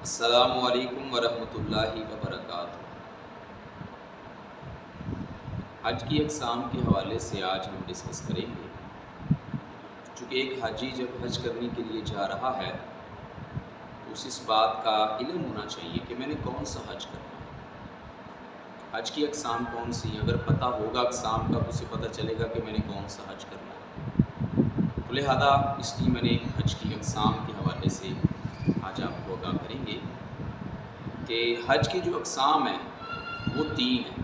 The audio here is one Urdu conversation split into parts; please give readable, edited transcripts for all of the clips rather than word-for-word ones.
السلام علیکم ورحمۃ اللہ وبرکاتہ۔ حج کی اقسام کے حوالے سے آج ہم ڈسکس کریں گے۔ چونکہ ایک حاجی جب حج کرنے کے لیے جا رہا ہے تو اس بات کا علم ہونا چاہیے کہ میں نے کون سا حج کرنا ہے، حج کی اقسام کون سی ہیں۔ اگر پتہ ہوگا اقسام کا تو اسے پتہ چلے گا کہ میں نے کون سا حج کرنا ہے۔ تو لہٰذا اس لیے میں نے حج کی اقسام کے حوالے سے آج آپ کو آگاہ کریں گے کہ حج کی جو اقسام ہیں وہ تین ہیں،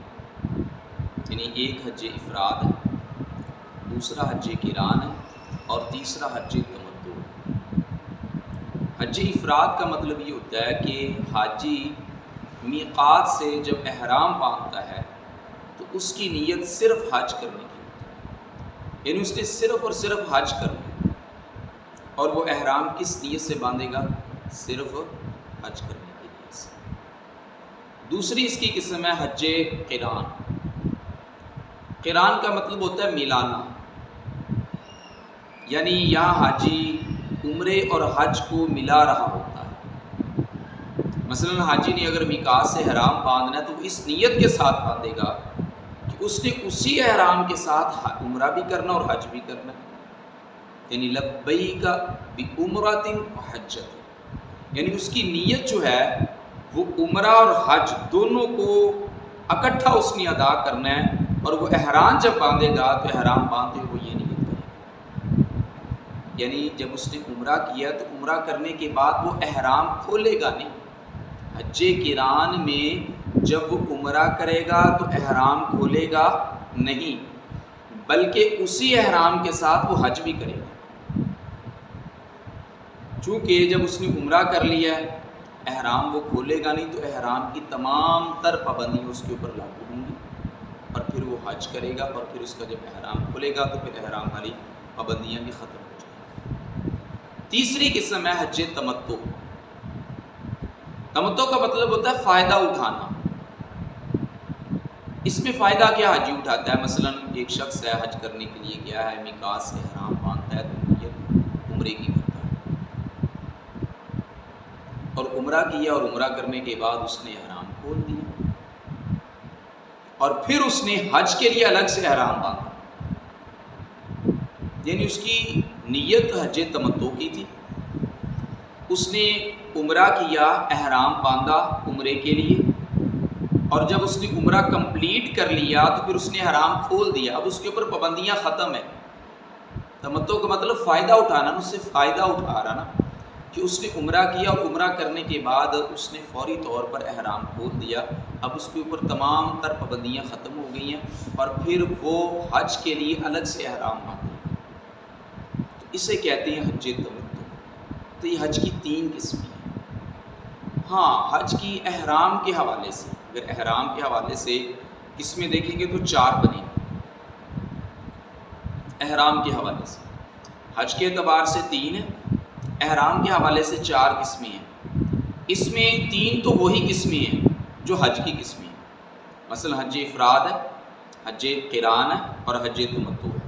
یعنی ایک حج افراد ہے، دوسرا حج قران ہے اور تیسرا حج تمتع ہے۔ حج افراد کا مطلب یہ ہوتا ہے کہ حاجی میقات سے جب احرام باندھتا ہے تو اس کی نیت صرف حج کرنے کی ہوتی ہے، یعنی اس نے صرف اور صرف حج کرنا ہے۔ اور وہ احرام کس نیت سے باندھے گا؟ صرف حج کرنے کی نیت سے۔ دوسری اس کی قسم ہے حج قران۔ قران کا مطلب ہوتا ہے ملانا، یعنی یہاں حاجی عمرے اور حج کو ملا رہا ہوتا ہے۔ مثلا حاجی نے اگر میقات سے احرام باندھنا ہے تو اس نیت کے ساتھ باندھے گا کہ اس نے اسی احرام کے ساتھ عمرہ بھی کرنا اور حج بھی کرنا ہے، یعنی لبیک بعمرۃ وحجۃ، یعنی اس کی نیت جو ہے وہ عمرہ اور حج دونوں کو اکٹھا اس نے ادا کرنا ہے۔ اور وہ احرام جب باندھے گا تو احرام باندھتے ہوئے یہ نیت کرے گا، یعنی جب اس نے عمرہ کیا تو عمرہ کرنے کے بعد وہ احرام کھولے گا نہیں۔ حج قران میں جب وہ عمرہ کرے گا تو احرام کھولے گا نہیں، بلکہ اسی احرام کے ساتھ وہ حج بھی کرے گا۔ چونکہ جب اس نے عمرہ کر لیا ہے احرام وہ کھولے گا نہیں، تو احرام کی تمام تر پابندیاں اس کے اوپر لاگو ہوں گی، اور پھر وہ حج کرے گا، اور پھر اس کا جب احرام کھلے گا تو پھر احرام والی پابندیاں بھی ختم ہو جائیں گی۔ تیسری قسم ہے حج تمتع۔ تمتع کا مطلب ہوتا ہے فائدہ اٹھانا۔ اس میں فائدہ کیا حاجی اٹھاتا ہے؟ مثلا ایک شخص ہے حج کرنے کے لیے گیا ہے، میقات سے احرام باندھتا ہے تو نیت عمرے کی کرتا ہے، اور عمرہ کیا، اور عمرہ کرنے کے بعد اس نے احرام کھول دیا، اور پھر اس نے حج کے لیے الگ سے احرام باندھا، یعنی اس کی نیت حج تمتع کی تھی۔ اس نے عمرہ کیا، احرام باندھا عمرے کے لیے، اور جب اس نے عمرہ کمپلیٹ کر لیا تو پھر اس نے احرام کھول دیا، اب اس کے اوپر پابندیاں ختم ہیں۔ تمتع کا مطلب فائدہ اٹھانا، اس سے فائدہ اٹھا رہا نا کہ اس نے عمرہ کیا، اور عمرہ کرنے کے بعد اس نے فوری طور پر احرام کھول دیا، اب اس کے اوپر تمام تر پابندیاں ختم ہو گئی ہیں، اور پھر وہ حج کے لیے الگ سے احرام باندھے گا، تو اسے کہتے ہیں حج تمتع۔ تو یہ حج کی تین قسمیں ہیں۔ ہاں، حج کی احرام کے حوالے سے، اگر احرام کے حوالے سے قسمیں دیکھیں گے تو چار بنیں گی۔ احرام کے حوالے سے حج کے اعتبار سے تین ہیں، احرام کے حوالے سے چار قسمیں ہیں۔ اس میں تین تو وہی قسمیں ہیں جو حج کی قسمیں ہیں، مثلا حج افراد ہے، حج قران ہے اور حج تمتع ہے۔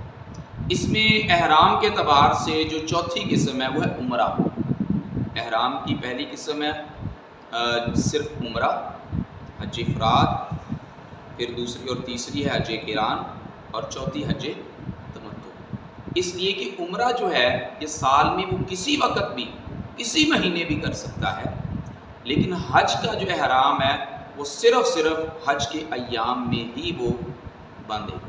اس میں احرام کے اعتبار سے جو چوتھی قسم ہے وہ ہے عمرہ۔ احرام کی پہلی قسم ہے صرف عمرہ، حج افراد، پھر دوسری اور تیسری ہے حج قران، اور چوتھی حج تمتع۔ اس لیے کہ عمرہ جو ہے یہ سال میں وہ کسی وقت بھی کسی مہینے بھی کر سکتا ہے، لیکن حج کا جو احرام ہے وہ صرف حج کے ایام میں ہی وہ باندھے گا۔